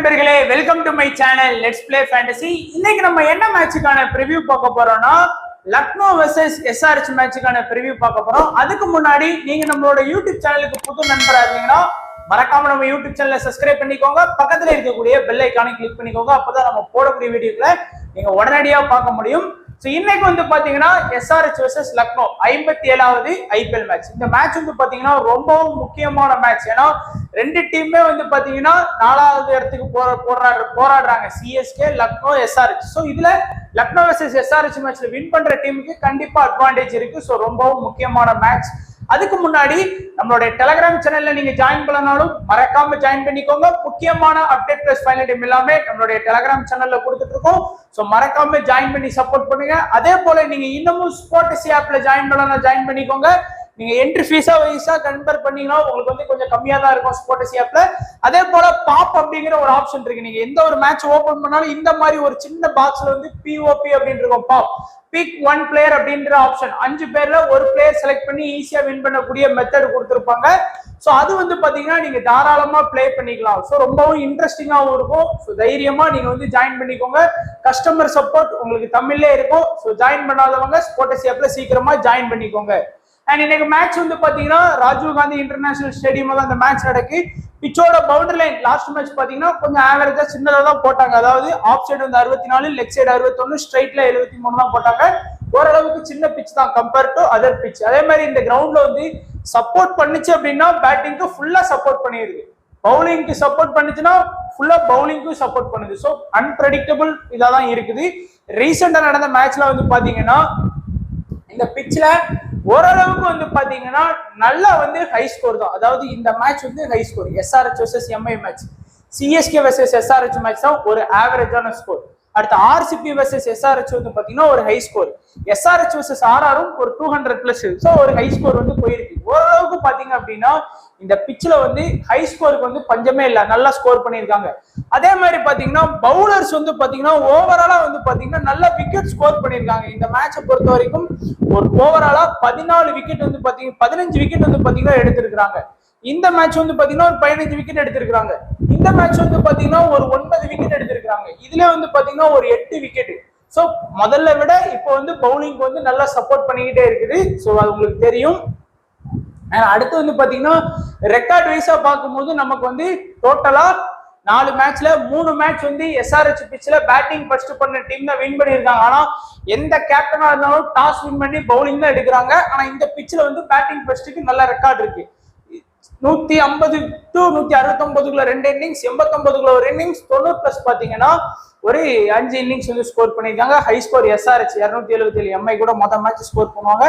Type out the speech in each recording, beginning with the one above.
நண்பர்களே, welcome to my channel let's play fantasy. இன்னைக்கு நம்ம என்ன மேட்சுக்கான ப்ரிவ்யூ பார்க்க போறோம்னா லக்னோ வெர்சஸ் எஸ்ஆர்எச் மேட்சுக்கான ப்ரிவ்யூ பார்க்க போறோம். அதுக்கு முன்னாடி நீங்க நம்மளோட யூடியூப் சேனலுக்கு புது நண்பரா இருந்தீங்கன்னா மறக்காம நம்ம யூடியூப் சேனலை சப்ஸ்கிரைப் பண்ணிக்கோங்க. பக்கத்துல இருக்கக்கூடிய பெல் ஐக்கானை கிளிக் பண்ணிக்கோங்க. அப்பதான் நம்ம போடக்கூடிய வீடியோக்களை நீங்க உடனடியா பார்க்க முடியும். இன்னைக்கு வந்து பாத்தீங்கன்னா எஸ்ஆர்எச் வெர்சஸ் லக்னோ 57வது ஐபிஎல் மேட்ச். இந்த மேட்ச் வந்து பாத்தீங்கன்னா ரொம்பவும் முக்கியமான மேட்ச். ஏன்னா ரெண்டு டீமே வந்து பாத்தீங்கன்னா 4வது இடத்துக்கு போராடுறாங்க. CSK, Lucknow, SRH. இதுல லக்னோ வெர்சஸ் எஸ்ஆர்எச் மேட்ச்ல வின் பண்ற டீமுக்கு கண்டிப்பா அட்வான்டேஜ் இருக்கு. ரொம்பவும் முக்கியமான மேட்ச். அதுக்கு முன்னாடி நம்மளுடைய டெலிகிராம் சேனல்ல நீங்க ஜாயின் பண்ணனாலும் மறக்காம ஜாயின் பண்ணிக்கோங்க. முக்கியமான அப்டேட் பிளஸ் ஃபைனல் டீம் எல்லாமே நம்மளுடைய டெலிகிராம் சேனல்ல கொடுத்துட்டு இருக்கோம். மறக்காம ஜாயின் பண்ணி சப்போர்ட் பண்ணுங்க. அதே போல நீங்க இன்னமும் ஸ்போர்ட்ஸ் ஆப்ல ஜாயின் பண்ணலாம், ஜாயின் பண்ணிக்கோங்க. நீங்க என்ட்ரி ஃபீஸா கம்பேர் பண்ணீங்கன்னா உங்களுக்கு வந்து கொஞ்சம் கம்மியா தான் இருக்கும் ஸ்போர்ட்ஸ் ஆப்ல. அதே போல பாப் அப்படிங்கிற ஒரு ஆப்ஷன் இருக்கு. நீங்க எந்த ஒரு மேட்ச் ஓபன் பண்ணாலும் இந்த மாதிரி ஒரு சின்ன பாக்ஸ்ல வந்து பிஓபி அப்படின்னு இருக்கும். பாப் பிக் ஒன் பிளேயர் அப்படின்ற ஆப்ஷன் 5 பேர்ல ஒரு பிளேயர் செலக்ட் பண்ணி ஈஸியா வின் பண்ணக்கூடிய மெத்தட் கொடுத்திருப்பாங்க. அது வந்து பாத்தீங்கன்னா நீங்க தாராளமா பிளே பண்ணிக்கலாம். ரொம்பவும் இன்ட்ரெஸ்டிங்காவும் இருக்கும். தைரியமா நீங்க வந்து ஜாயின் பண்ணிக்கோங்க. கஸ்டமர் சப்போர்ட் உங்களுக்கு தமிழ்ல இருக்கும். ஜாயின் பண்ணாதவங்க ஸ்போர்ட்ஸ் ஆப்ல சீக்கிரமா ஜாயின் பண்ணிக்கோங்க. அண்ட் இன்னைக்கு மேட்ச் வந்து பாத்தீங்கன்னா ராஜீவ் காந்தி இன்டர்நேஷனல் ஸ்டேடியம்ல தான் இந்த மேட்ச் நடக்கு. பிச்சோட பவுண்டரி லைன் லாஸ்ட் மேட்ச் பாத்தீங்கன்னா கொஞ்சம் ஆவரேஜா சின்னதா தான் போட்டாங்க. அதாவது ஆஃப் சைடு வந்து 64, லெக் சைடு 61, ஸ்ட்ரைட்ல 73 தான் போட்டாங்க. ஓரளவுக்கு சின்ன பிச் தான் கம்பேர் டு அதர் பிச். அதே மாதிரி இந்த கிரவுண்ட்ல வந்து சப்போர்ட் பண்ணுச்சு அப்படின்னா பேட்டிங்க்கு ஃபுல்லா சப்போர்ட் பண்ணிருக்கு. பவுலிங்க்கு சப்போர்ட் பண்ணுச்சுன்னா ஃபுல்லா பவுலிங்க்கும் சப்போர்ட் பண்ணுது. அன்பிரடிக்டபிள் இதாதான் இருக்குது. ரீசெண்டா நடந்த மேட்ச்ல வந்து பாத்தீங்கன்னா இந்த பிச்ல ஓரளவுக்கு வந்து பாத்தீங்கன்னா நல்லா வந்து ஹை ஸ்கோர் தான். அதாவது இந்த மேட்ச் வந்து high score. SRH versus Mi match, CSK versus SRH match தான் ஒரு ஆவரேஜான ஸ்கோர். அடுத்து ஆர்சிபி வெர்சஸ் எஸ்ஆர்எச் வந்து பாத்தீங்கன்னா ஒரு ஹை ஸ்கோர். எஸ்ஆர்எச் வெர்சஸ் ஆர்ஆரும் ஒரு 200+. ஒரு ஹை ஸ்கோர் வந்து போயிருக்கு. ஓரளவுக்கு பாத்தீங்க அப்படின்னா இந்த பிச்ல வந்து ஹை ஸ்கோருக்கு வந்து பஞ்சமே இல்லை. நல்லா ஸ்கோர் பண்ணியிருக்காங்க. அதே மாதிரி பாத்தீங்கன்னா பவுலர்ஸ் வந்து பாத்தீங்கன்னா ஓவராலா வந்து பாத்தீங்கன்னா நல்ல விக்கெட் ஸ்கோர் பண்ணியிருக்காங்க. இந்த மேட்சை பொறுத்த வரைக்கும் ஒரு ஓவராலா 14 விக்கெட் வந்து பாத்தீங்கன்னா 15 விக்கெட் வந்து பாத்தீங்கன்னா எடுத்திருக்காங்க. இந்த மேட்ச் வந்து பாத்தீங்கன்னா ஒரு 15 விக்கெட் எடுத்திருக்காங்க. இந்த மேட்ச் வந்து பாத்தீங்கன்னா ஒரு 9 விக்கெட் எடுத்திருக்காங்க. இதுல வந்து பாத்தீங்கன்னா ஒரு 8 விக்கெட். முதல்ல விட இப்போ வந்து பவுலிங் வந்து நல்லா சப்போர்ட் பண்ணிக்கிட்டே இருக்குது. அது உங்களுக்கு தெரியும். அடுத்து வந்து பாத்தீங்கன்னா ரெக்கார்ட் வைஸா பார்க்கும்போது நமக்கு வந்து டோட்டலா 4 மேட்ச்ல 3 மேட்ச் வந்து எஸ்ஆர்எச் பிச்ல பேட்டிங் ஃபர்ஸ்ட் பண்ண டீம் தான் வின் பண்ணிருக்காங்க. ஆனா எந்த கேப்டனா இருந்தாலும் டாஸ் வின் பண்ணி பவுலிங் தான் எடுக்கிறாங்க. ஆனா இந்த பிச்ல வந்து பேட்டிங் ஃபர்ஸ்ட்டுக்கு நல்ல ரெக்கார்ட் இருக்கு. 150 to 169 2 இன்னிங்ஸ், 89 ஒரு இன்னிங்ஸ், 90+ பாத்தீங்கன்னா ஒரு 5 இன்னிங்ஸ் வந்து ஸ்கோர் பண்ணிருக்காங்க. ஹை ஸ்கோர் எஸ்ஆர்எச் 277, எம்ஐ கூட மொதல் மேட்ச் ஸ்கோர் பண்ணுவாங்க.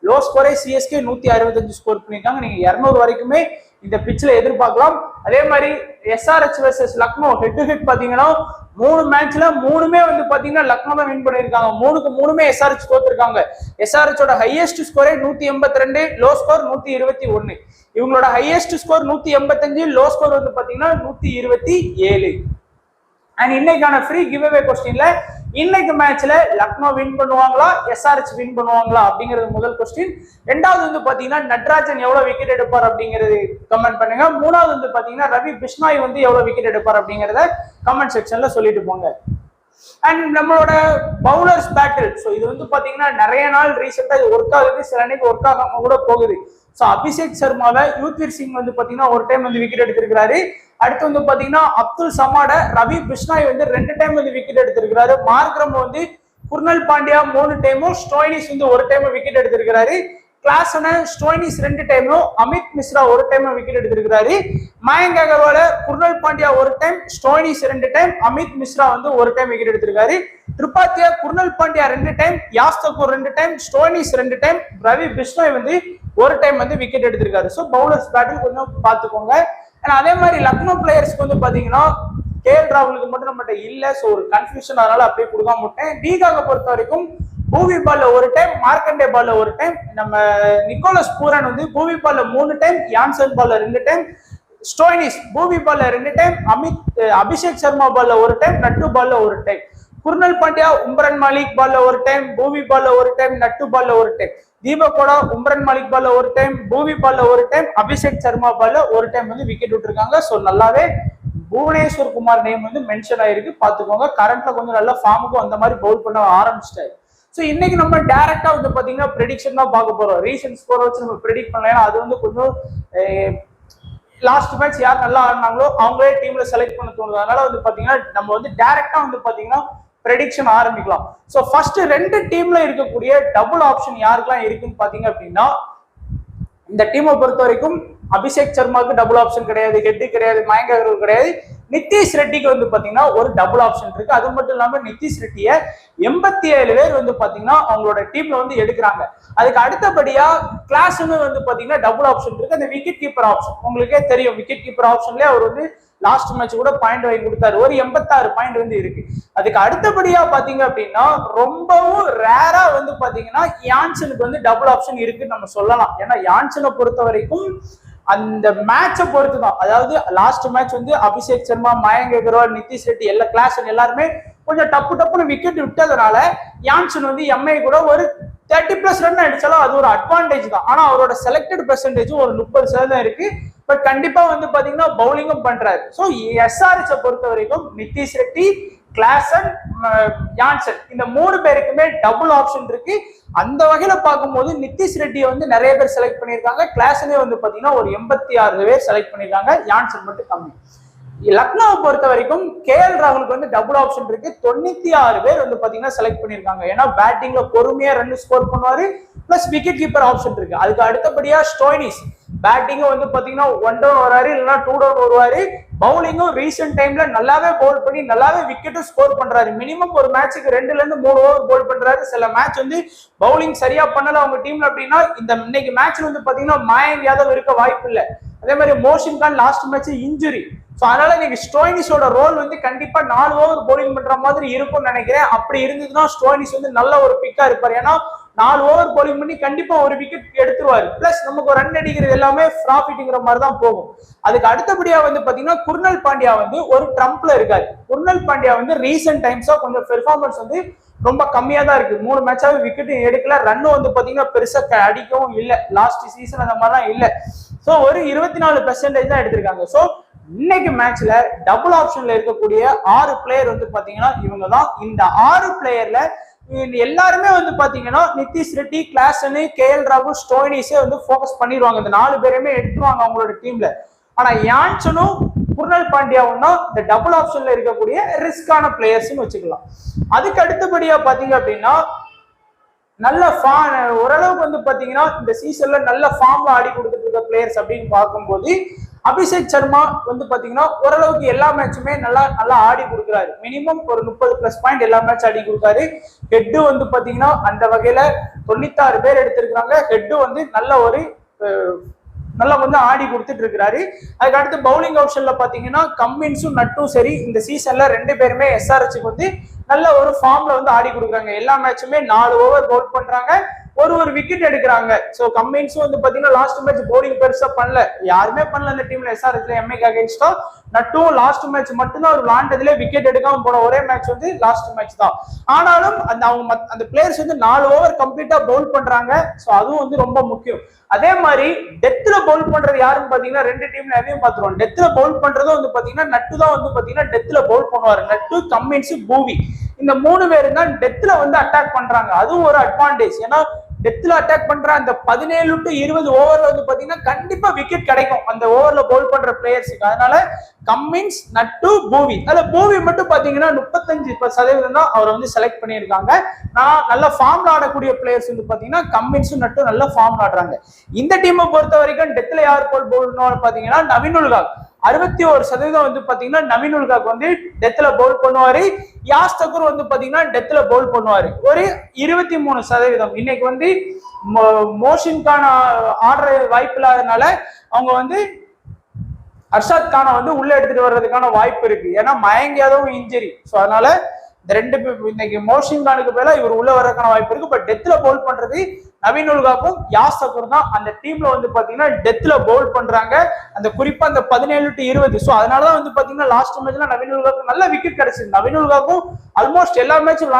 லோ ஸ்கோரே சிஎஸ்கே 165 ஸ்கோர் பண்ணிருக்காங்க. நீங்க 200 வரைக்குமே இந்த பிச்ல எதிர்பார்க்கலாம். அதே மாதிரி SRH versus Lucknow head to head பாத்தீங்கன்னா 3 மேட்ச்ல 3மே வந்து பாத்தீங்கன்னா லக்னோ தான் வின் பண்ணிருக்காங்க. 3க்கு 3மே எஸ்ஆர்எச் தோத்துருக்காங்க. எஸ்ஆர்எச்சோட ஹையஸ்ட் ஸ்கோரே 182, லோ ஸ்கோர் 121. இவங்களோட ஹையஸ்ட் ஸ்கோர் 185, லோ ஸ்கோர் வந்து பாத்தீங்கன்னா 127. அண்ட் இன்னைக்கான ஃப்ரீ கிவ் அவே கொஸ்டின்ல இன்னைக்கு மேட்ச்ல லக்னோ வின் பண்ணுவாங்களா, எஸ்ஆர்எச் வின் பண்ணுவாங்களா அப்படிங்கிறது முதல் கொஸ்டின். ரெண்டாவது வந்து பாத்தீங்கன்னா நட்ராஜன் எவ்வளவு விக்கெட் எடுப்பார் அப்படிங்கிறது கமெண்ட் பண்ணுங்க. மூணாவது வந்து பாத்தீங்கன்னா ரவி பிஷ்னாய் வந்து எவ்வளவு விக்கெட் எடுப்பார் அப்படிங்கிறத கமெண்ட் செக்ஷன்ல சொல்லிட்டு போங்க. அண்ட் நம்மளோட பவுலர்ஸ் பேட்டில், இது வந்து பாத்தீங்கன்னா நிறைய நாள் ரீசெண்டா இது ஒர்க் ஆகுது, சில அன்னைக்கு ஒர்க் ஆகாம கூட போகுது. அபிஷேக் சர்மாவை யுத்வீர் சிங் வந்து பாத்தீங்கன்னா ஒரு டைம் வந்து விக்கெட் எடுத்திருக்கிறாரு. அடுத்து வந்து பாத்தீங்கன்னா அப்துல் சமாட ரவி பிஷ்னாய் வந்து 2 டைம் வந்து விக்கெட் எடுத்திருக்கிறாரு. மார்க்ரம் வந்து குர்னல் பாண்டியா 3 டைமும், ஸ்டோய்னிஸ் வந்து ஒரு டைம் விக்கெட் எடுத்திருக்கிறாரு. கிளாசன ஸ்டோய்னிஸ் 2 டைமும், அமித் மிஸ்ரா ஒரு டைம் விக்கெட் எடுத்திருக்கிறாரு. மயங்க் அகர்வால குர்னல் பாண்டியா ஒரு time, Stoinis 2 time, Amit Mishra வந்து ஒரு டைம் விக்கெட் எடுத்திருக்காரு. திரிபாத்தியா குர்னல் பாண்டியா 2 டைம், யாஸ்தக்கூர் 2 time, Stoinis 2 time, Ravi Bishnoi வந்து ஒரு டைம் வந்து விக்கெட் எடுத்திருக்காரு. பவுலர்ஸ் பேட்டில் கொஞ்சம் பாத்துக்கோங்க. அதே மாதிரி லக்னோ பிளேயர்ஸ்க்கு வந்து பாத்தீங்கன்னா கேஎல் ராகுலுக்கு மட்டும் நம்மகிட்ட இல்ல. ஒரு கன்ஃபியூஷன், அதனால அப்படியே கொடுக்காம விட்டேன். டீகாக பொறுத்த வரைக்கும் பூவி பால்ல ஒரு டைம், மார்க்கண்டே பால்ல ஒரு டைம், நம்ம நிக்கோலஸ் பூரன் வந்து பூவி பால்ல 3 டைம், யான்சன் பால்ல 2 டைம், ஸ்டோய்னிஸ் பூவி பால்ல 2 டைம், அபிஷேக் சர்மா பால்ல ஒரு டைம், நட்டு பால்ல ஒரு டைம், குர்னல் பாண்டியா உம்ரன் மாலிக் பால்ல ஒரு டைம், பூவி பால்ல ஒரு டைம், நட்டு பால்ல ஒரு டைம், தீபக் கோடா உம்ரன் மாலிக் பால்ல ஒரு டைம், பூவி பால்ல ஒரு டைம், அபிஷேக் சர்மா பால்ல ஒரு டைம் வந்து விக்கெட் விட்டுருக்காங்க. நல்லாவே புவனேஸ்வர் குமார் நேம் வந்து மென்ஷன் ஆயிருக்கு, பாத்துக்கோங்க. கரண்ட்ல கொஞ்சம் நல்ல ஃபார்முக்கும் அந்த மாதிரி பவுல் பண்ண ஆரம்பிச்சிட்டாரு. ஸோ இன்னைக்கு நம்ம டைரக்டா வந்து பாத்தீங்கன்னா ப்ரெடிக்ஷன் தான் பார்க்க போறோம். ரீசன்ட் ஸ்கோர் வச்சு நம்ம ப்ரெடிக்ட் பண்ணலாம், அது வந்து கொஞ்சம் லாஸ்ட் மேட்ச் யார் நல்லா ஆடினாங்களோ அவங்களே டீம்ல செலக்ட் பண்ண தோணுது. அதனால வந்து பாத்தீங்கன்னா நம்ம வந்து டைரக்டா வந்து பாத்தீங்கன்னா ப்ரெடிக்ஷன் ஆரம்பிக்கலாம். ஸோ ஃபர்ஸ்ட் 2 டீம்ல இருக்கக்கூடிய டபுள் ஆப்ஷன் யாருக்கெல்லாம் இருக்குன்னு பாத்தீங்க அப்படின்னா, இந்த டீமை பொறுத்த வரைக்கும் அபிஷேக் சர்மாவுக்கு டபுள் ஆப்ஷன் கிடையாது, ஹெட்டு கிடையாது, மயங்க் அகர்வால் கிடையாது. நிதிஷ் ரெட்டிக்கு வந்து பாத்தீங்கன்னா ஒரு டபுள் ஆப்ஷன் இருக்கு. அது மட்டும் இல்லாம நிதிஷ் ரெட்டிய 87 பேர் வந்து பாத்தீங்கன்னா அவங்களோட டீம்ல வந்து எடுக்கிறாங்க. அதுக்கு அடுத்தபடியா கிளாஸ்னு வந்து பாத்தீங்கன்னா டபுள் ஆப்ஷன் இருக்கு. அந்த விக்கெட் கீப்பர் ஆப்ஷன் உங்களுக்கே தெரியும். விக்கெட் கீப்பர் ஆப்ஷன்லயே அவர் வந்து லாஸ்ட் மேட்ச் கூட பாயிண்ட் வாங்கி கொடுத்தாரு. ஒரு 86 பாயிண்ட் வந்து இருக்கு. அதுக்கு அடுத்தபடியா பாத்தீங்க அப்படின்னா ரொம்பவும் ரேரா வந்து பாத்தீங்கன்னா யான்சனுக்கு வந்து டபுள் ஆப்ஷன் இருக்குன்னு நம்ம சொல்லலாம். ஏன்னா யான்சனை பொறுத்த வரைக்கும் அந்த மேட்சை பொறுத்து தான். அதாவது லாஸ்ட் மேட்ச் வந்து அபிஷேக் சர்மா, மயங்க் அகர்வால், நிதிஷ் ரெட்டி எல்லா கிளாஸ் எல்லாருமே கொஞ்சம் டப்புன்னு விக்கெட் விட்டதுனால யான்சன் வந்து எம்ஐ கூட ஒரு 30+ ரன் அடிச்சாலும் அது ஒரு அட்வான்டேஜ் தான். ஆனா அவரோட செலக்டட் பெர்சன்டேஜ் ஒரு 30% இருக்கு. பட் கண்டிப்பா வந்து பாத்தீங்கன்னா பவுலிங்கும் பண்றாரு. ஸோ எஸ்ஆர்எச் பொறுத்த வரைக்கும் நிதிஷ் ரெட்டி, கிளாசன், யான்சன் இந்த 3 பேருக்குமே டபுள் ஆப்ஷன் இருக்கு. அந்த வகையில பார்க்கும்போது நிதிஷ் ரெட்டியை வந்து நிறைய பேர் செலக்ட் பண்ணியிருக்காங்க. கிளாசனே வந்து பாத்தீங்கன்னா ஒரு 86 பேர் செலக்ட் பண்ணியிருக்காங்க. யான்சன் மட்டும் கம்மி. லக்னோவை பொறுத்த வரைக்கும் கேஎல் ராகுலுக்கு வந்து டபுள் ஆப்ஷன் இருக்கு. 96 பேர் வந்து பாத்தீங்கன்னா செலக்ட் பண்ணிருக்காங்க. ஏன்னா பேட்டிங்ல பொறுமையா ரன் ஸ்கோர் பண்ணுவாரு, பிளஸ் விக்கெட் கீப்பர் ஆப்ஷன் இருக்கு. அதுக்கு அடுத்தபடியா ஸ்டோய்னிஸ் பேட்டிங்கும் வந்து பாத்தீங்கன்னா 1 டவுன் வராரு, இல்லைன்னா 2 டவுன் வருவாரு. பவுலிங்கும் ரீசெண்ட் டைம்ல நல்லாவே பவுல் பண்ணி நல்லாவே விக்கெட்டும் ஸ்கோர் பண்றாரு. மினிமம் ஒரு மேட்சுக்கு 2ல இருந்து 3 ஓவர் பவுல் பண்றாரு. சில மேட்ச் வந்து பவுலிங் சரியா பண்ணல அவங்க டீம்ல அப்படின்னா இந்த இன்னைக்கு மேட்ச்ல வந்து பாத்தீங்கன்னா மயங்க் யாதவ் இருக்க வாய்ப்பு இல்லை. அதே மாதிரி Mohsin Khan last match injury. So அதனால நீங்க ஸ்டோய்னிஸோட ரோல் வந்து கண்டிப்பா 4 ஓவர் பவுலிங் பண்ற மாதிரி இருக்கும்னு நினைக்கிறேன். அப்படி இருந்ததுன்னா ஸ்டோய்னிஸ் வந்து நல்ல ஒரு பிக்கா இருப்பார். ஏன்னா 4 ஓவர் பவுலிங் பண்ணி கண்டிப்பா ஒரு விக்கெட் எடுத்துருவாரு. பிளஸ் நமக்கு ஒரு ரன் அடிக்கிறது எல்லாமே ப்ராஃபிட்ங்கிற மாதிரி தான் போகும். அதுக்கு அடுத்தபடியா வந்து பாத்தீங்கன்னா குர்னல் பாண்டியா வந்து ஒரு ட்ரம்ப்ல இருக்காரு. குர்னல் பாண்டியா வந்து ரீசெண்ட் டைம்ஸா கொஞ்சம் பெர்ஃபார்மன்ஸ் வந்து ரொம்ப கம்மியா தான் இருக்கு. 3 மேட்சாவே விக்கெட் எடுக்கல. ரன்னும் வந்து பாத்தீங்கன்னா பெருசா அடிக்கவும் இல்லை. லாஸ்ட் சீசன் அந்த மாதிரிலாம் இல்லை. ஸோ ஒரு 24% தான் எடுத்திருக்காங்க. ஸோ இன்னைக்கு மேட்ச்ல டபுள் ஆப்ஷன்ல இருக்கக்கூடிய 6 பிளேயர் வந்து பாத்தீங்கன்னா இவங்க தான். இந்த 6 பிளேயர்ல எல்லாருமே வந்து பாத்தீங்கன்னா நிதிஷ் ரெட்டி, கிளாசனு, கேஎல் ராகுல், ஸ்டோய்னிஸே வந்து போக்கஸ் பண்ணிடுவாங்க. இந்த 4 பேருமே எடுத்துருவாங்க அவங்களோட டீம்ல. ஆனா யான்சனும் குர்னல் பாண்டியாவும் தான் இந்த டபுள் ஆப்ஷன்ல இருக்கக்கூடிய ரிஸ்கான பிளேயர்ஸ் வச்சுக்கலாம். அதுக்கு அடுத்தபடியா பாத்தீங்க அப்படின்னா நல்ல ஓரளவுக்கு வந்து பாத்தீங்கன்னா இந்த சீசன்ல நல்ல ஃபார்ம்ல ஆடி கொடுத்துட்டு இருக்க பிளேயர்ஸ் அப்படின்னு பார்க்கும்போது அபிஷேக் சர்மா வந்து பாத்தீங்கன்னா ஓரளவுக்கு எல்லா மேட்சுமே நல்லா ஆடி கொடுக்குறாரு. மினிமம் ஒரு 30+ பாயிண்ட் எல்லா மேட்ச் ஆடி கொடுக்காரு. ஹெட்டு வந்து பாத்தீங்கன்னா அந்த வகையில 96 பேர் எடுத்திருக்காங்க. ஹெட்டு வந்து நல்லா வந்து ஆடி கொடுத்துட்டு இருக்கிறாரு. அதுக்கு அடுத்து பவுலிங் ஆப்ஷன்ல பாத்தீங்கன்னா கம்மின்ஸும் நட்டும் சரி இந்த சீசன்ல 2 பேருமே எஸ்ஆர்எச்சுக்கு வந்து நல்ல ஒரு ஃபார்ம்ல வந்து ஆடி கொடுக்குறாங்க. எல்லா மேட்சுமே 4 ஓவர் பவுல் பண்றாங்க, ஒரு விக்கெட் எடுக்கிறாங்க. சோ கம்மின்ஸும் வந்து பாத்தீங்கன்னா லாஸ்ட் மேட்ச் பவுலிங் பெருசா பண்ணல, யாருமே பண்ணல அந்த டீம்ல எஸ்ஆர்எச்ல. எம்ஐக்கு அகைன்ஸ்டா நட்டும் லாஸ்ட் மேட்ச் மட்டும்தான் அவர் விளாண்டதுல விக்கெட் எடுக்காம போன ஒரே மேட்ச் வந்து லாஸ்ட் மேட்ச் தான். ஆனாலும் அந்த பிளேயர்ஸ் வந்து 4 ஓவர் கம்ப்ளீட்டா பவுல் பண்றாங்க. சோ அதுவும் வந்து ரொம்ப முக்கியம். அதே மாதிரி டெத்ல பவுல் பண்றது யாருன்னு பாத்தீங்கன்னா 2 டீம்ல எதையும் பாத்துருவோம். டெத்ல பவுல் பண்றதும் வந்து பாத்தீங்கன்னா நட்டு தான் வந்து பாத்தீங்கன்னா டெத்ல பவுல் பண்ணுவாரு. நட்டு, கம்மின்ஸ், பூவி இந்த 3 பேரு தான் டெத்ல வந்து அட்டாக் பண்றாங்க. அதுவும் ஒரு அட்வான்டேஜ். ஏன்னா டெத்ல அட்டாக் பண்ற அந்த 17 to 20 ஓவர்ல வந்து பாத்தீங்கன்னா கண்டிப்பா விக்கெட் கிடைக்கும் அந்த ஓவர்ல பவுல் பண்ற பிளேயர்ஸுக்கு. அதனால கம்மின்ஸ், நட்டு, பூவி அதுல பூவி மட்டும் பாத்தீங்கன்னா 35% தான் அவரை வந்து செலக்ட் பண்ணியிருக்காங்க. நான் நல்ல ஃபார்ம்ல ஆடக்கூடிய பிளேயர்ஸ் வந்து பாத்தீங்கன்னா கம்மின்ஸும் நட்டும் நல்ல ஃபார்ம்ல ஆடுறாங்க. இந்த டீமை பொறுத்த வரைக்கும் டெத்ல யார் பவுல் பாத்தீங்கன்னா நவீன் உல்ஹாக் 61% வந்து பாத்தீங்கன்னா நவீன் உல்ஹாக் வந்து டெத்ல பவுல் பண்ணுவாரு. யாஸ் தக்கூர் வந்து பாத்தீங்கன்னா டெத்ல பவுல் பண்ணுவாரு. ஒரு 23% இன்னைக்கு வந்து மோஷின் கான் ஆடுற வாய்ப்பு இல்லாதனால அவங்க வந்து அர்ஷாத் கானை வந்து உள்ள எடுத்துட்டு வர்றதுக்கான வாய்ப்பு இருக்கு. ஏன்னா மயங்க் யாதவும் இன்ஜுரி. ஸோ அதனால இந்த 2 பேர் இன்னைக்கு மோஷின் கானுக்கு மேல இவர் உள்ள வர்றதுக்கான வாய்ப்பு இருக்கு. பட் டெத்ல பவுல் பண்றது நவீன் உல்ஹாக்கும் யாஸ் தக்கூர் தான் அந்த டீம்ல வந்து பாத்தீங்கன்னா டெத்ல பவுல் பண்றாங்க. அந்த குறிப்பா அந்த 17 to 20. ஸோ அதனாலதான் வந்து பாத்தீங்கன்னா லாஸ்ட் மேட்ச்ல நவீன் உல்ஹாக்கு நல்ல விக்கெட் கிடைச்சது. நவீன் உல்ஹாக்கும் ஆல்மோஸ்ட் எல்லா மேட்சும்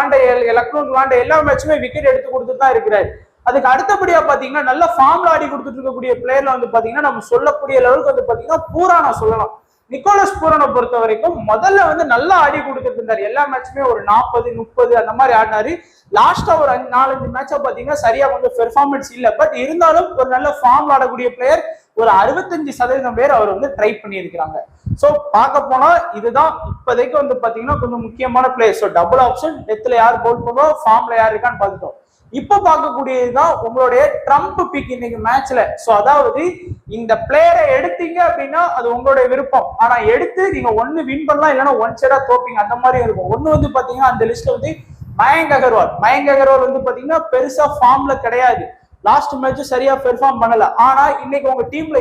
லக்னோ எல்லா மேட்சுமே விக்கெட் எடுத்து கொடுத்துட்டு தான் இருக்கிறாரு. அதுக்கு அடுத்தபடியா பாத்தீங்கன்னா நல்ல ஃபார்ம்ல ஆடி கொடுத்துட்டு இருக்கக்கூடிய பிளேயர்ல வந்து பாத்தீங்கன்னா நம்ம சொல்லக்கூடிய லெவலுக்கு வந்து பாத்தீங்கன்னா பூரானா சொல்லலாம். நிக்கோலஸ் பூரனை பொறுத்த வரைக்கும் முதல்ல வந்து நல்லா ஆடி கொடுத்துட்டு இருந்தாரு. எல்லா மேட்சுமே ஒரு 40, 30 அந்த மாதிரி ஆடினாரு. லாஸ்டா ஒரு 4-5 மேட்சா பாத்தீங்கன்னா சரியா கொஞ்சம் பெர்ஃபார்மன்ஸ் இல்ல. பட் இருந்தாலும் ஒரு நல்ல ஃபார்ம் ஆடக்கூடிய பிளேயர். ஒரு 65% பேர் அவர் வந்து ட்ரை பண்ணியிருக்கிறாங்க. சோ பார்க்க போனா இதுதான் இப்போதைக்கு வந்து பாத்தீங்கன்னா கொஞ்சம் முக்கியமான பிளேயர். ஸோ டபுள் ஆப்ஷன், டெத்ல யார் பவுல் பண்ணுவோம், ஃபார்ம்ல யார் இருக்கான்னு பார்த்துட்டோம். இப்ப பார்க்கக்கூடியதுதான் உங்களுடைய ட்ரம்ப் பிக் இன்னைக்கு மேட்ச்ல. சோ அதாவது இந்த பிளேயரை எடுத்தீங்க அப்படின்னா அது உங்களுடைய விருப்பம். ஆனா எடுத்து நீங்க ஒன்னு வின் பண்ணலாம், இல்லைன்னா ஒன் சைடா தோப்பீங்க, அந்த மாதிரி இருக்கும். ஒன்னு வந்து பாத்தீங்கன்னா அந்த லிஸ்ட்ல வந்து மயங்க் அகர்வால் வந்து பாத்தீங்கன்னா பெருசா ஃபார்ம்ல கிடையாது. லாஸ்ட் மேட்ச் சரியா பெர்ஃபார்ம் பண்ணல. ஆனா இன்னைக்கு உங்க டீம்ல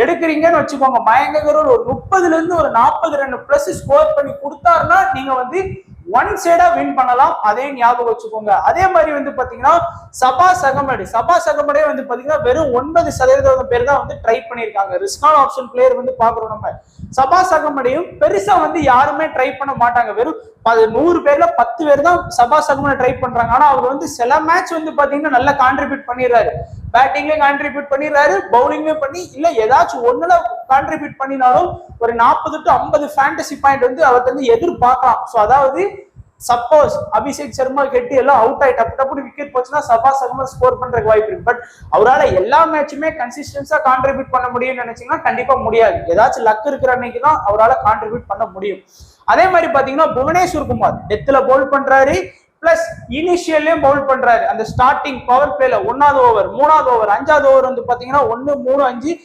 எடுக்கிறீங்கன்னு வச்சுக்கோங்க, மயங்க் அகர்வால் ஒரு 30ல இருந்து ஒரு 40 ரன் பிளஸ் ஸ்கோர் பண்ணி கொடுத்தாருன்னா நீங்க வந்து ஒன் சைடா வின் பண்ணலாம். அதே ஞாபகம் வச்சுக்கோங்க. அதே மாதிரி வந்து பாத்தீங்கன்னா சபாஸ் அகமடே வந்து பாத்தீங்கன்னா வெறும் 9% பேர் தான் வந்து ட்ரை பண்ணிருக்காங்க. ரிஸ்கான ஆப்ஷன் பிளேயர் வந்து பாக்குறோம் நம்ம. சபாஸ் அகமடையும் பெருசா வந்து யாருமே ட்ரை பண்ண மாட்டாங்க. வெறும் 100 பேர்ல 10 பேர் தான் சபாஸ் அகமடை ட்ரை பண்றாங்க. ஆனா அவர் வந்து சில மேட்ச் வந்து பாத்தீங்கன்னா நல்லா கான்ட்ரிபியூட் பண்ணிடுறாரு. பேட்டிங்லயும் கான்ட்ரிபியூட் பண்ணிடுறாரு, பவுலிங்லயும் பண்ணி, இல்ல ஏதாச்சும் ஒண்ணுல கான்ட்ரிபியூட் பண்ணினாலும் ஒரு 40 to 50 ஃபேண்டசி பாயிண்ட் வந்து அவருக்கு வந்து எதிர்பார்க்கலாம். ஸோ அதாவது சப்போஸ் அபிஷேக் சர்மா கெட்டி எல்லாம் அவுட் ஆகி டப்பு விக்கெட் போச்சுன்னா சபாஸ் அகமது ஸ்கோர் பண்றதுக்கு வாய்ப்பு இருக்கு. பட் அவரால் எல்லா மேட்சுமே கன்சிஸ்டன்ஸா கான்ட்ரிபியூட் பண்ண முடியும்னு நினைச்சீங்கன்னா கண்டிப்பா முடியாது. ஏதாச்சும் லக் இருக்கிற அன்னைக்கு தான் அவரால் கான்ட்ரிபியூட் பண்ண முடியும். அதே மாதிரி பாத்தீங்கன்னா புவனேஸ்வர் குமார் டெத்ல பவுல் பண்றாரு, பிளஸ் இனிஷியல்லையும் பவுல் பண்றாரு. அந்த ஸ்டார்டிங் பவர் பிளேல 1வது ஓவர், 3வது ஓவர், 5வது ஓவர் வந்து பாத்தீங்கன்னா 1, 3, 5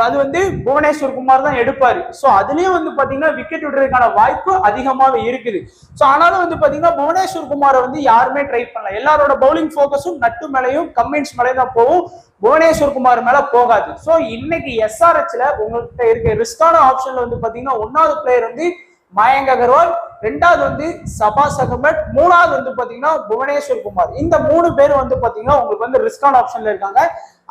அது வந்து புவனேஸ்வர் குமார் தான் எடுப்பாரு. சோ அதுலயும் வந்து பாத்தீங்கன்னா விக்கெட் விடுறதுக்கான வாய்ப்பு அதிகமாவே இருக்குது. சோ ஆனாலும் வந்து பாத்தீங்கன்னா புவனேஸ்வர் குமாரை வந்து யாருமே ட்ரை பண்ணல. எல்லாரோட பவுலிங் போக்கஸும் நட்டு மேலையும் கம்மின்ஸ் மேலே தான் போகும், புவனேஸ்வர் குமார் மேல போகாது. சோ இன்னைக்கு எஸ்ஆர்ஹெச்ல உங்கள்கிட்ட இருக்க ரிஸ்கான ஆப்ஷன்ல வந்து பாத்தீங்கன்னா 1வது பிளேயர் வந்து மயங்க் அகர்வால், 2வது வந்து சபாஸ் அகமட், 3வது வந்து பாத்தீங்கன்னா புவனேஸ்வர் குமார். இந்த 3 பேர் வந்து பாத்தீங்கன்னா உங்களுக்கு வந்து ரிஸ்கான ஆப்ஷன்ல இருக்காங்க.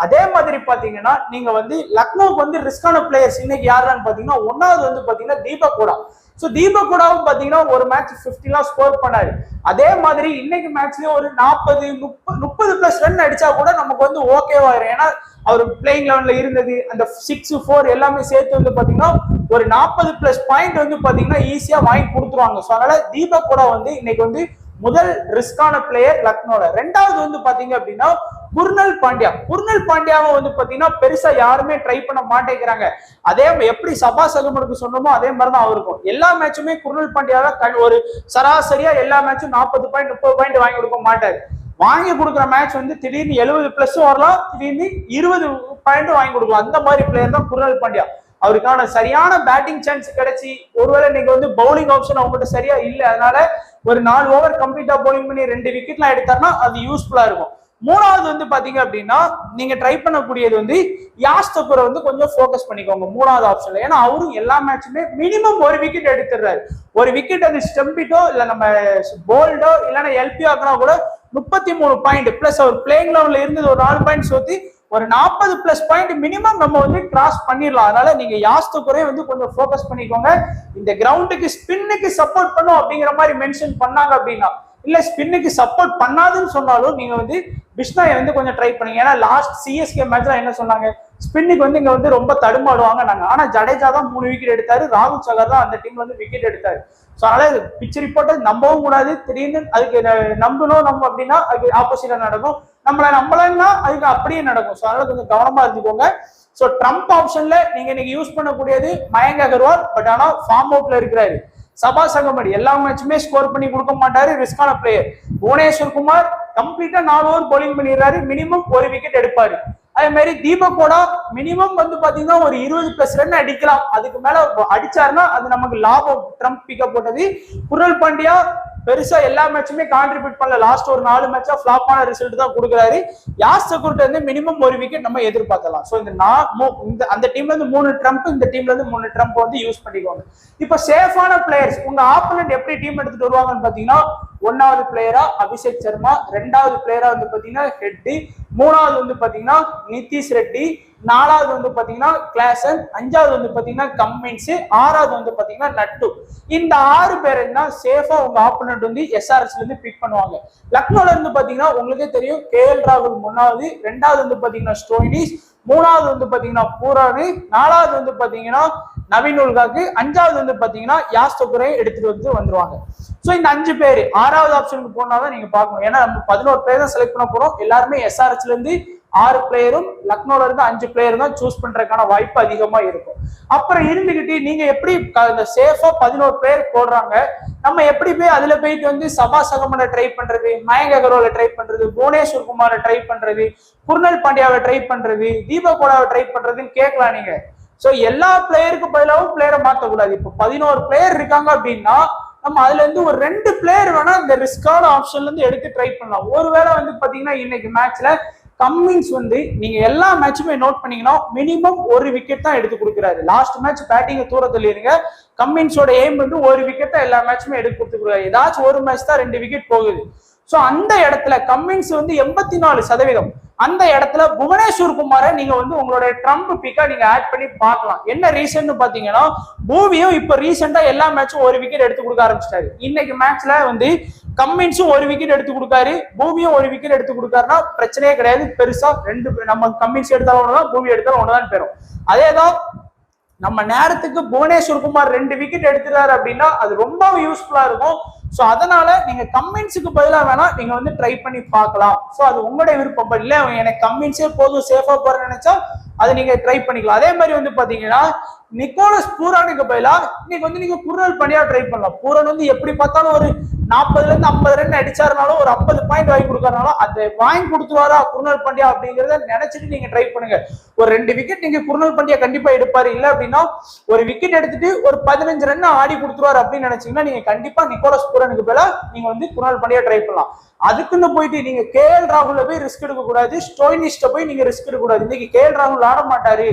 அதே மாதிரி பாத்தீங்கன்னா நீங்க வந்து லக்னோவுக்கு வந்து ரிஸ்கான பிளேயர்ஸ் இன்னைக்கு யாருன்னு பாத்தீங்கன்னா 1வது வந்து பாத்தீங்கன்னா தீபக் ஹூடா. சோ தீபக் ஹூடாவும் பாத்தீங்கன்னா ஒரு மேட்ச் 50 ஸ்கோர் பண்ணாரு. அதே மாதிரி இன்னைக்கு மேட்ச்லயும் ஒரு 40-30 பிளஸ் ரன் அடிச்சா கூட நமக்கு வந்து ஓகேவாயிரும். ஏன்னா அவர் பிளேயிங் லெவன்ல இருந்தது, அந்த 6, 4 எல்லாமே சேர்த்து வந்து பாத்தீங்கன்னா ஒரு 40 பிளஸ் பாயிண்ட் வந்து பாத்தீங்கன்னா ஈஸியா வாங்கி கொடுத்துருவாங்க. ஸோ அதனால தீபக் ஹூடா வந்து இன்னைக்கு வந்து முதல் ரிஸ்கான பிளேயர் லக்னோல. 2வது வந்து பாத்தீங்க அப்படின்னா குர்னல் பாண்டியாவை வந்து பாத்தீங்கன்னா பெருசா யாருமே ட்ரை பண்ண மாட்டேங்கிறாங்க. அதே எப்படி சபாஸ் அகமதுக்கு சொன்னோமோ அதே மாதிரிதான் அவருக்கும். எல்லா மேட்சுமே குர்னல் பாண்டியாவை ஒரு சராசரியா எல்லா மேட்சும் 40 பாயிண்ட் 30 பாயிண்ட் வாங்கி கொடுக்க மாட்டாரு. வாங்கி கொடுக்குற மேட்ச் வந்து திடீர்னு 70 பிளஸ் வரலாம், திடீர்னு 20 பாயிண்ட் வாங்கி கொடுக்கலாம். அந்த மாதிரி பிளேயர் தான் குர்னல் பாண்டியா. அவருக்கான சரியான பேட்டிங் சான்ஸ் கிடைச்சி, ஒருவேளை நீங்க வந்து பவுலிங் ஆப்ஷன் அவங்ககிட்ட சரியா இல்லை, அதனால ஒரு 4 ஓவர் கம்ப்ளீட்டா பவுலிங் பண்ணி 2 விக்கெட்லாம் எடுத்தாருன்னா அது யூஸ்ஃபுல்லா இருக்கும். 3வது வந்து பாத்தீங்க அப்படின்னா நீங்க ட்ரை பண்ணக்கூடியது வந்து யாஷ் தக்கூரை வந்து கொஞ்சம் ஃபோக்கஸ் பண்ணிக்கோங்க 3வது ஆப்ஷன்ல. ஏன்னா அவரும் எல்லா மேட்சுமே மினிமம் 1 விக்கெட் எடுத்துடுறாரு. 1 விக்கெட் அது ஸ்டம்பிட்டோ இல்ல நம்ம போல்டோ இல்லைன்னா எல்பியோ ஆக்கினா கூட 33 பாயிண்ட் பிளஸ் அவர் பிளேயிங் லெவல்ல இருந்தது ஒரு 4 பாயிண்ட் சேர்த்து ஒரு 40 பிளஸ் பாயிண்ட் மினிமம் நம்ம வந்து கிராஸ் பண்ணிடலாம். அதனால நீங்க யாஷ் தக்கூரை வந்து கொஞ்சம் ஃபோக்கஸ் பண்ணிக்கோங்க. இந்த கிரவுண்டுக்கு ஸ்பின்னுக்கு சப்போர்ட் பண்ணும் அப்படிங்கிற மாதிரி மென்ஷன் பண்ணாங்க அப்படின்னா, இல்ல ஸ்பின்னுக்கு சப்போர்ட் பண்ணாதுன்னு சொன்னாலும் நீங்க வந்து பிஷ்னாயை வந்து கொஞ்சம் ட்ரை பண்ணுங்க. ஏன்னா லாஸ்ட் சிஎஸ்கே மேட்ச்ல என்ன சொன்னாங்க, ஸ்பின்னுக்கு வந்து இங்க வந்து ரொம்ப தடுமாடுவாங்க நாங்க. ஆனா ஜடேஜா தான் 3 விக்கெட் எடுத்தாரு, ராகுல் சகர் தான் அந்த டீம்ல வந்து விக்கெட் எடுத்தாரு. ஸோ அதனால பிச் ரிப்போர்ட்டை நம்பவும் கூடாது. திடீர்னு அதுக்கு நம்பணும் அப்படின்னா அதுக்கு ஆப்போசிட்டா நடக்கும், நம்மளை நம்பலன்னா அதுக்கு அப்படியே நடக்கும். ஸோ அதனால கொஞ்சம் கவனமா இருந்துக்கோங்க. ஸோ ட்ரம்ப் ஆப்ஷன்ல நீங்க இன்னைக்கு யூஸ் பண்ணக்கூடியது மயங்க் அகர்வால். பட் ஆனா ஃபார்ம் அவுட்ல இருக்கிறாரு. சபாஸ் அகமட் எல்லா மேட்சுமே ஸ்கோர் பண்ணி கொடுக்க மாட்டாரு, ரிஸ்கான பிளேயர். புவனேஸ்வர் குமார் கம்ப்ளீட்டா 4 ஓவர் பவுலிங் பண்ணிடுறாரு, மினிமம் 1 விக்கெட் எடுப்பாரு. அதே மாதிரி தீபக் ஹூடா மினிமம் வந்து பாத்தீங்கன்னா ஒரு 20 பிளஸ் ரன் அடிக்கலாம், அதுக்கு மேல அடிச்சாருன்னா அது நமக்கு லாபம். ட்ரம்ப் பிக்கப் போட்டது. குர்னல் பாண்டியா பெருசா எல்லா மேட்சுமே கான்ட்ரிபியூட் பண்ணல, லாஸ்ட் ஒரு 4 மேட்சா ஃபிளாப்பான ரிசல்ட் தான் கொடுக்குறாரு. யாஷ் தக்கூர்ட்ட இருந்து மினிமம் 1 விக்கெட் நம்ம எதிர்பார்க்கலாம். ஸோ இந்த அந்த டீம்ல இருந்து 3 ட்ரம்ப், இந்த டீம்ல இருந்து 3 ட்ரம்ப் வந்து யூஸ் பண்ணிக்கோங்க. இப்ப சேஃபான பிளேயர்ஸ் உங்க ஆப்போனன்ட் எப்படி டீம் எடுத்துட்டு வருவாங்கன்னு பாத்தீங்கன்னா 1வது பிளேயரா அபிஷேக் சர்மா, 2வது பிளேயரா வந்து பாத்தீங்கன்னா ஹெட்டி, 3வது வந்து பாத்தீங்கன்னா நிதிஷ் ரெட்டி, 4வது வந்து பாத்தீங்கன்னா கிளாசன், 5வது வந்து பாத்தீங்கன்னா கம்மின்ஸ், 6வது வந்து பாத்தீங்கன்னா நட்டு. இந்த 6 பேர் தான் சேஃபா உங்க ஆப்போனன்ட் வந்து எஸ்ஆர்எஸ்ல இருந்து பிக் பண்ணுவாங்க. லக்னோல இருந்து பாத்தீங்கன்னா உங்களுக்கே தெரியும் கேஎல் ராகுல் 3வது, 2வது வந்து பாத்தீங்கன்னா ஸ்டோயினிஸ், 3வது வந்து பாத்தீங்கன்னா பூரானு, 4வது வந்து பாத்தீங்கன்னா நவீன் உல்காக்கு, 5வது வந்து பாத்தீங்கன்னா யாஸ்தகுரை எடுத்துட்டு வந்துருவாங்க. சோ இந்த 5 பேர் 6வது ஆப்ஷனுக்கு போனாதான் நீங்க பாக்கணும். ஏன்னா நம்ம 11 பேர் தான் செலக்ட் பண்ண போறோம். எல்லாருமே எஸ்ஆர்ஹெச்ல இருந்து 6 பிளேயரும் லக்னோல இருந்து 5 பிளேயரும் தான் சூஸ் பண்றதுக்கான வாய்ப்பு அதிகமா இருக்கும். அப்புறம் இருந்துகிட்டு நீங்க எப்படி சேஃபா 11 பேர் போடுறாங்க, நம்ம எப்படி போய் அதுல போயிட்டு வந்து சபா சகமனை ட்ரை பண்றது, மயங்க் அகர்வாலை ட்ரை பண்றது, புவனேஸ்வர் குமாரை ட்ரை பண்றது, குர்னல் பாண்டியாவை ட்ரை பண்றது, தீபக் கோடாவை ட்ரை பண்றதுன்னு கேட்கலாம் நீங்க. சோ எல்லா பிளேயருக்கு பதிலாகவும் பிளேயரை மாத்தக்கூடாது. இப்போ 11 பிளேயர் இருக்காங்க அப்படின்னா நம்ம அதுல இருந்து ஒரு 2 பிளேயர் வேணா இந்த ரிஸ்கான ஆப்ஷன்ல இருந்து எடுத்து ட்ரை பண்ணலாம். ஒருவேளை வந்து பாத்தீங்கன்னா இன்னைக்கு மேட்ச்ல கம்மின்ஸ் வந்து நீங்க எல்லா மேட்சுமே நோட் பண்ணீங்கன்னா மினிமம் 1 விக்கெட் தான் எடுத்து கொடுக்குறாரு. லாஸ்ட் மேட்ச் பேட்டிங் தூர தள்ளிருங்க, கம்மின்ஸோட எய்ம் வந்து 1 விக்கெட் தான் எல்லா மேட்சுமே எடுத்து கொடுத்துருக்காரு. ஏதாச்சும் ஒரு மேட்ச் தான் 2 விக்கெட் போகுது. சோ அந்த இடத்துல கம்மின்ஸ் வந்து 84%, அந்த இடத்துல புவனேஸ்வர் குமாரை நீங்க வந்து உங்களோட ட்ரம்ப் பிக்கா நீங்க ஆட் பண்ணி பார்க்கலாம். என்ன ரீசன் பாத்தீங்கன்னா பூவியும் இப்ப ரீசெண்டா எல்லா மேட்சும் 1 விக்கெட் எடுத்து கொடுக்க ஆரம்பிச்சிட்டாரு. இன்னைக்கு மேட்ச்ல வந்து கம்மின்ஸும் 1 விக்கெட் எடுத்து கொடுக்காரு, பூவியும் 1 விக்கெட் எடுத்து கொடுக்காருன்னா பிரச்சனையே கிடையாது. பெருசா 2 நம்ம கம்மின்ஸ் எடுத்தாலும் ஒண்ணுதான், பூவி எடுத்தாலும் ஒண்ணுதான் பெறும். அதேதான் நம்ம நேரத்துக்கு புவனேஸ்வர் குமார் 2 விக்கெட் எடுத்துறாரு அப்படின்னா அது ரொம்ப யூஸ்ஃபுல்லா இருக்கும். சோ அதனால நீங்க கம்மின்ஸுக்கு பதிலா வேணா நீங்க வந்து ட்ரை பண்ணி பார்க்கலாம். சோ அது உங்களுடைய விருப்பம். இல்ல எனக்கு கம்மின்ஸே போதும் சேஃபா போறேன்னு நினைச்சா அதை நீங்க ட்ரை பண்ணிக்கலாம். அதே மாதிரி வந்து பாத்தீங்கன்னா நிக்கோலஸ் பூரானுக்கு பதிலா இன்னைக்கு வந்து நீங்க குர்னல் பாண்டியா ட்ரை பண்ணலாம். பூரன் வந்து எப்படி பார்த்தாலும் ஒரு 40ல இருந்து 50 ரன் அடிச்சாருனாலும் ஒரு 50 பாயிண்ட் வாங்கி கொடுக்கறனாலும் அதை வாங்கி கொடுத்துருவாரா குர்னல் பாண்டியா அப்படிங்கறத நினைச்சிட்டு நீங்க ட்ரை பண்ணுங்க. ஒரு 2 விக்கெட் நீங்க குர்னல் பாண்டியா கண்டிப்பா எடுப்பாரு. இல்ல அப்படின்னா ஒரு விக்கெட் எடுத்துட்டு ஒரு 15 ரன் ஆடி கொடுத்துருவாரு அப்படின்னு நினைச்சீங்கன்னா நீங்க கண்டிப்பா நிக்கோலஸ் பூரனுக்கு பதிலா நீங்க வந்து குர்னல் பாண்டியா ட்ரை பண்ணலாம். அதுக்குன்னு போயிட்டு நீங்க கேஎல் ராகுல போய் ரிஸ்க் எடுக்க கூடாது, ஸ்டோயினிஸ்ட போய் நீங்க ரிஸ்க் எடுக்க கூடாது. இன்னைக்கு கேஎல் ராகுல் ஆட மாட்டாரு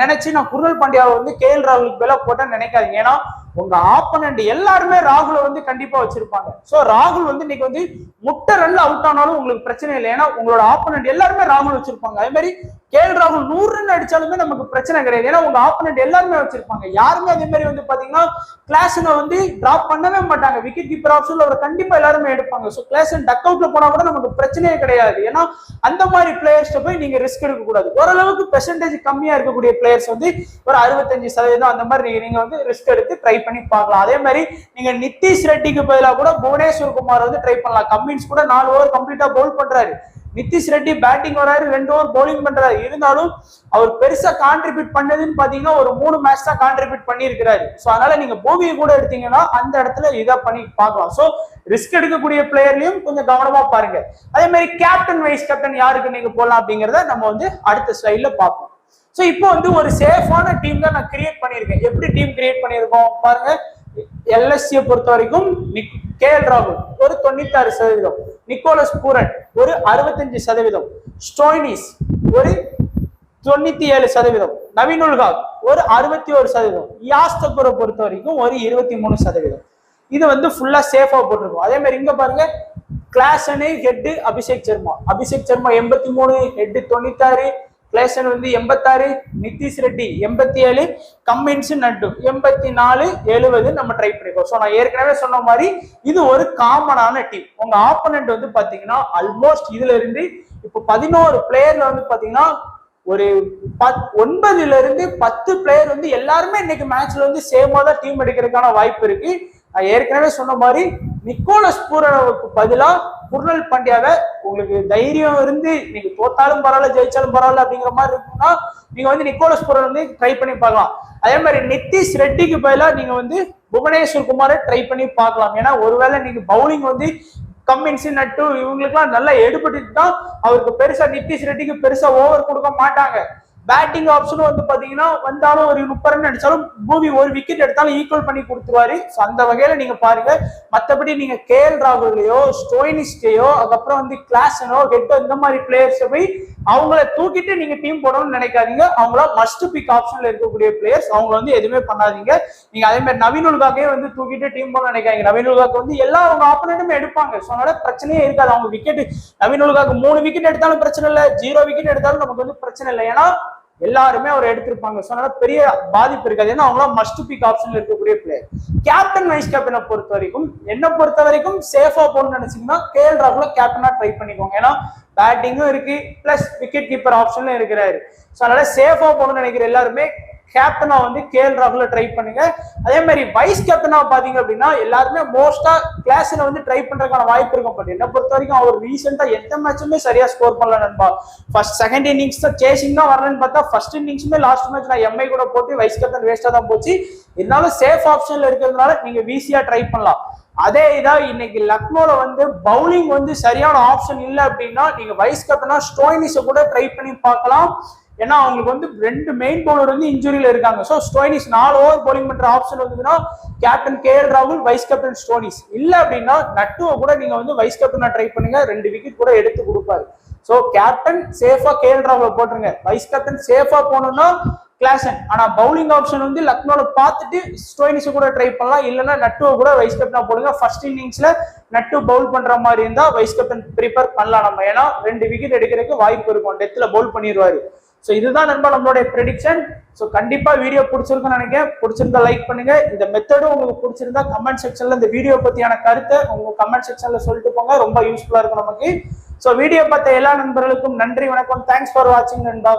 நினைச்சு நான் குர்னல் பாண்டியாவை வந்து கேஎல் ராகுலுக்கு பதிலா போட்டேன்னு நினைக்காதீங்க. ஏன்னா உங்க ஆப்பனண்ட் எல்லாருமே ராகுல வந்து கண்டிப்பா வச்சிருப்பாங்க. சோ ராகுல் வந்து இன்னைக்கு வந்து முட்டை ரன்ல அவுட் ஆனாலும் உங்களுக்கு பிரச்சனை இல்லை. ஏன்னா உங்களோட ஆப்பனண்ட் எல்லாருமே ராகுல் வச்சிருப்பாங்க. அதே மாதிரி கேஎல் ராகுல் 100 ரன் அடிச்சாலுமே நமக்கு பிரச்சனை கிடையாது. ஏன்னா உங்க ஆப்பனண்ட் எல்லாருமே வச்சிருப்பாங்க. யாருமே அதே மாதிரி வந்து பாத்தீங்கன்னா கிளாஸ்னை வந்து டிராப் பண்ணவே மாட்டாங்க. விக்கெட் கீப்பர் ஆப்ஷன்ல அவர் கண்டிப்பா எல்லாருமே எடுப்பாங்க. சோ கிளாஸ் டக் அவுட்ல போனா கூட நமக்கு பிரச்சனையே கிடையாது. ஏன்னா அந்த மாதிரி பிளேயர்ஸ் போய் நீங்க ரிஸ்க் எடுக்க கூடாது. ஓரளவுக்கு பெர்சன்டேஜ் கம்மியா இருக்கக்கூடிய பிளேயர்ஸ் வந்து ஒரு 65% அந்த மாதிரி நீங்க வந்து ரிஸ்க் எடுத்து ட்ரை பண்ணி பார்க்கலாம். அதே மாதிரி நீங்க நிதிஷ் ரெட்டிக்கு பதிலாக கூட புவனேஸ்வர் குமார் வந்து ட்ரை பண்ணலாம். கம்மின்ஸ் கூட 4 ஓவர் கம்ப்ளீட்டா பவுல் பண்றாரு. நிதிஷ் ரெட்டி பேட்டிங் வராரு, 2 ஓவர் பவுலிங் பண்றாரு. இருந்தாலும் அவர் பெருசா கான்ட்ரிபியூட் பண்ணதுன்னு பாத்தீங்கன்னா ஒரு 3 மேட்ச் தான் கான்ட்ரிபியூட் பண்ணியிருக்கிறாரு. சோ அதனால நீங்க பூவியை கூட எடுத்தீங்கன்னா அந்த இடத்துல இதா பண்ணி பார்க்கலாம். சோ ரிஸ்க் எடுக்கக்கூடிய பிளேயர்லயும் கொஞ்சம் கவனமா பாருங்க. அதே மாதிரி கேப்டன் வைஸ் கேப்டன் யாருக்கு நீங்க போடலாம் அப்படிங்கறத நம்ம வந்து அடுத்த ஸ்லைட்ல பார்ப்போம். சோ இப்போ வந்து ஒரு சேஃபான டீம் தான் நான் கிரியேட் பண்ணியிருக்கேன். எப்படி டீம் கிரியேட் பண்ணியிருக்கோம் பாருங்க. எல்எஸ்சியை பொறுத்த வரைக்கும் கேஎல் ராகுல் ஒரு 96%, நிக்கோலஸ் பூரன் ஒரு 65%, ஸ்டோயினிஸ் ஒரு 97%, நவீன் உல்காக் ஒரு 61%, யாஸ்தகுரை பொறுத்த வரைக்கும் ஒரு 23%. இது வந்து ஃபுல்லா சேஃபா போட்டிருக்கும். அதே மாதிரி இங்க பாருங்க Klaasen Head Abhishek Sharma 83, Head 96, Klaasen வந்து 86, நிதிஷ் ரெட்டி 87, கம்மின்ஸ் நட்டு 84, 70 நம்ம ட்ரை பண்ணிருக்கோம். ஸோ நான் ஏற்கனவே சொன்ன மாதிரி இது ஒரு காமனான டீம். உங்க ஆப்பனண்ட் வந்து பாத்தீங்கன்னா ஆல்மோஸ்ட் இதுல இருந்து இப்போ 11 பிளேயர்ல வந்து பாத்தீங்கன்னா ஒரு 9ல இருந்து 10 பிளேயர் வந்து எல்லாருமே இன்னைக்கு மேட்ச்ல வந்து சேமா தான் டீம் எடுக்கிறதுக்கான வாய்ப்பு இருக்கு. நான் ஏற்கனவே சொன்ன மாதிரி நிக்கோலஸ் பூரனுக்கு பதிலா குர்னல் பாண்டியாவை உங்களுக்கு தைரியம் இருந்து நீங்க தோத்தாலும் பரவாயில்ல ஜெயிச்சாலும் பரவாயில்ல அப்படிங்கிற மாதிரி இருக்குன்னா நீங்க வந்து நிக்கோலஸ் பூரன் வந்து ட்ரை பண்ணி பார்க்கலாம். அதே மாதிரி நிதிஷ் ரெட்டிக்கு பதிலா நீங்க வந்து புவனேஸ்வர் குமாரை ட்ரை பண்ணி பார்க்கலாம். ஏன்னா ஒருவேளை நீங்க பவுலிங் வந்து கம்மின்ஸ் நட்டு இவங்களுக்குலாம் நல்லா எடுபட்டு தான் அவருக்கு பெருசா நிதிஷ் ரெட்டிக்கு பெருசா ஓவர் கொடுக்க மாட்டாங்க. பேட்டிங் ஆப்ஷனும் வந்து பாத்தீங்கன்னா வந்தாலும் ஒரு 30 ரன் அடிச்சாலும் பூவி 1 விக்கெட் எடுத்தாலும் ஈக்குவல் பண்ணி கொடுத்துருவாரு. அந்த வகையில நீங்க பாருங்க. மற்றபடி நீங்க கேஎல் ராகுலையோ ஸ்டோயினிஸ்டையோ அதுக்கப்புறம் வந்து கிளாஸனோ ஹெட்டோ இந்த மாதிரி பிளேயர்ஸை போய் அவங்கள தூக்கிட்டு நீங்க டீம் போடணும்னு நினைக்காதீங்க. அவங்கள மஸ்ட் பிக் ஆப்ஷன்ல இருக்கக்கூடிய பிளேயர்ஸ் அவங்கள வந்து எதுவுமே பண்ணாதீங்க. நீங்க அதே மாதிரி நவீன் உல்காக்கே வந்து தூக்கிட்டு டீம் போட நினைக்காதீங்க. நவீன் உல்காக்கு வந்து எல்லா அவங்க ஆப்பனண்ட்டுமே எடுப்பாங்க. ஸோ அதனால பிரச்சனையே இருக்காது. அவங்க விக்கெட் நவீன் உல்காக்கு 3 விக்கெட் எடுத்தாலும் பிரச்சனை இல்லை, 0 விக்கெட் எடுத்தாலும் நமக்கு வந்து பிரச்சனை இல்லை. ஏன்னா எல்லாருமே அவர் எடுத்திருப்பாங்க. ஸோ அதனால பெரிய பாதிப்பு இருக்காது. ஏன்னா அவங்களாம் மஸ்ட் பிக் ஆப்ஷன்ல இருக்கக்கூடிய பிளேயர். கேப்டன் வைஸ் கேப்டனை பொறுத்த வரைக்கும் என்ன பொறுத்த வரைக்கும் சேஃபா போகணும்னு நினைச்சீங்கன்னா கேஎல் ராகுல கேப்டனா ட்ரை பண்ணிக்கோங்க. ஏன்னா பேட்டிங்கும் இருக்கு பிளஸ் விக்கெட் கீப்பர் ஆப்ஷன்ல இருக்கிறாரு. ஸோ அதனால சேஃபா போகணும்னு நினைக்கிற எல்லாருமே கேப்டனா வந்து கேஎல் ராகுல ட்ரை பண்ணுங்க. அதே மாதிரி வைஸ் கேப்டனா பாத்தீங்க அப்படின்னா எல்லாருமே மோஸ்டா கிளாஸ்ல வந்து ட்ரை பண்றதுக்கான வாய்ப்பு இருக்கும். பட் என்ன பொறுத்த வரைக்கும் அவர் ரீசெண்டா எந்த மேட்சுமே சரியா ஸ்கோர் பண்ணல நண்பா. ஃபர்ஸ்ட் செகண்ட் இன்னிங்ஸ் தான் சேசிங் தான் வரலன்னு பார்த்தா ஃபர்ஸ்ட் இன்னிங்ஸுமே லாஸ்ட் மேட்ச் நான் எம்ஐ கூட போட்டு வைஸ் கேப்டன் வேஸ்டா தான் போச்சு. இருந்தாலும் சேஃப் ஆப்ஷன்ல இருக்கிறதுனால நீங்க வீசியா ட்ரை பண்ணலாம். அதே இதா இன்னைக்கு லக்னோல வந்து பவுலிங் வந்து சரியான ஆப்ஷன் இல்லை அப்படின்னா நீங்க வைஸ் கேப்டனா ஸ்டோயினிஸை கூட ட்ரை பண்ணி பார்க்கலாம். ஏன்னா அவங்களுக்கு வந்து 2 மெயின் பவுலர் வந்து இன்ஜுரியில இருக்காங்க. ஸோ ஸ்டோயினிஸ் 4 ஓவர் பவுலிங் பண்ற ஆப்ஷன் வந்ததுன்னா கேப்டன் கேஎல் ராகுல், வைஸ் கேப்டன் ஸ்டோயினிஸ். இல்ல அப்படின்னா நட்டுவை கூட நீங்க வந்து வைஸ் கேப்டனா ட்ரை பண்ணுங்க, 2 விக்கெட் கூட எடுத்து கொடுப்பாரு. ஸோ கேப்டன் சேஃபா கேஎல் ராகுல போட்டுருங்க. வைஸ் கேப்டன் சேஃபா போனோம்னா கிளாசன். ஆனா பவுலிங் ஆப்ஷன் வந்து லக்னோல பார்த்துட்டு ஸ்டோயினிஸ் கூட ட்ரை பண்ணலாம். இல்லைன்னா நட்டுவை கூட வைஸ் கேப்டனா போடுங்க. ஃபர்ஸ்ட் இன்னிங்ஸ்ல நட்டு பவுல் பண்ற மாதிரி இருந்தா வைஸ் கேப்டன் ப்ரிப்பேர் பண்ணலாம் நம்ம. ஏன்னா 2 விக்கெட் எடுக்கிறதுக்கு வாய்ப்பு இருக்கும், டெத்ல பவுல் பண்ணிடுவாரு. ஸோ இதுதான் நண்பா நம்மளுடைய ப்ரெடிக்ஷன். ஸோ கண்டிப்பா வீடியோ பிடிச்சிருக்குன்னு நினைக்கிறேன். பிடிச்சிருந்தா லைக் பண்ணுங்க. இந்த மெத்தடும் உங்களுக்கு பிடிச்சிருந்தா கமெண்ட் செக்ஷன்ல இந்த வீடியோ பத்தியான கருத்தை உங்க கமெண்ட் செக்ஷன்ல சொல்லிட்டு போங்க, ரொம்ப யூஸ்ஃபுல்லா இருக்கும் நமக்கு. ஸோ வீடியோ பார்த்த எல்லா நண்பர்களுக்கும் நன்றி, வணக்கம். தேங்க்ஸ் ஃபார் வாட்சிங் நண்பா.